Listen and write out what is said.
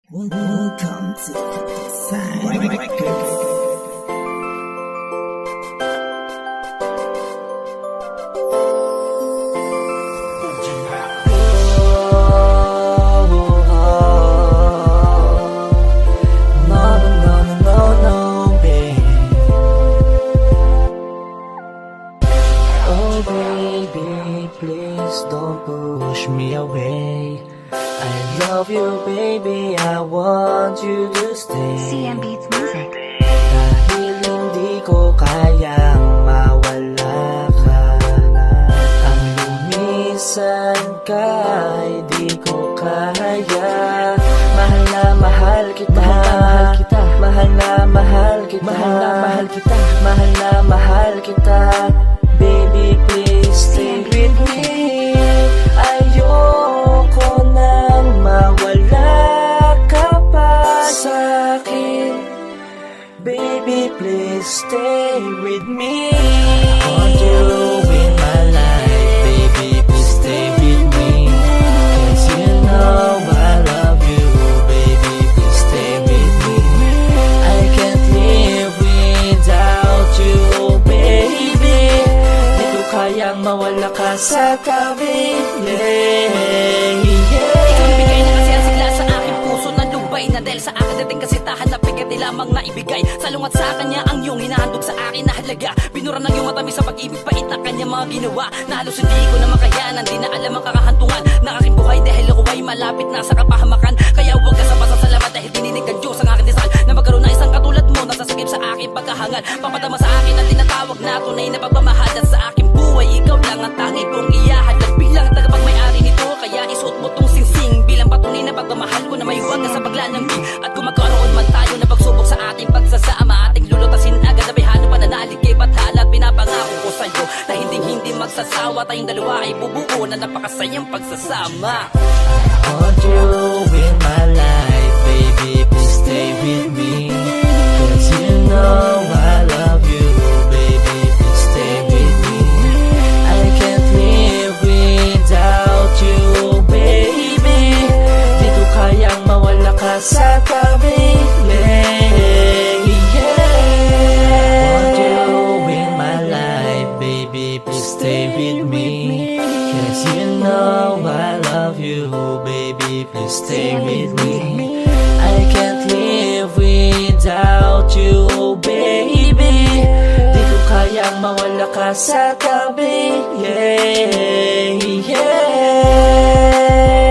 Welcome to Sign Records. Oh baby, please don't push me away. I love you baby, I want you to stay. CM Beats Music. Dahil hindi ko kayang mawala ka. Ang lumisan ka ay di ko kaya. Mahal na mahal kita, mahal na mahal kita, mahal na mahal kita, mahal na mahal kita. Baby, please stay with me. Ayoko nang mawala ka pa sa'kin. Baby, please stay with me. I want you in my life. Baby, please stay with me. 'Cause you know I love you. Baby, please stay with me. I can't live without you, baby. Di ko kayang mawala ka sa tabi. Yeah, Ikaw bigay na kasi ang yeah. sigla sa aking puso na lubay na dahil sa akin dating kasitahan na pigat di lamang na ibigay. Salungat sa kanya ang iyong hinahandog sa akin na halaga. Binura ng iyong matamis sa pag-ibig, pait na kanya mga ginawa na halos hindi ko na makayanan. Di na alam ang kakahantungan na aking buhay dahil ako ay malapit na sa kapahamakan. Kaya huwag ka sa pasasalamat dahil dininig ang Diyos ang aking dasal na magkaroon na isang katulad mo na sasagip sa aking pagkahangal. Papadama sa akin ang tinatawag na tunay na pagmamahal at sa aking buhay ikaw lang ang tangi kong iyahatag bilang tagapagmay-ari nito. Kaya isuot mo tong singsing bilang patunay na pagmamahal ko na may huwag ka sa paglalambing. At kung magkaroon man tayo na pagsubok sa ating pagsasama, ating lulutasin agad na may halo pananalig kay bathala. At pinapangako ko sa'yo na hindi magsasawa. Tayong dalawa ay bubuo na napakasayang pagsasama. I want you in my life, baby, please stay with me. 'Cause you know I love you, baby, please stay with me. I can't live without you, baby. Di ko kayang mawala ka sa tabi. Yeah, yeah. Want you in my life, baby, please stay with me. 'Cause you know I love you, baby, please stay with me. I can't live without you, baby. Di ko kayang mawala ka sa tabi. Yeah, yeah.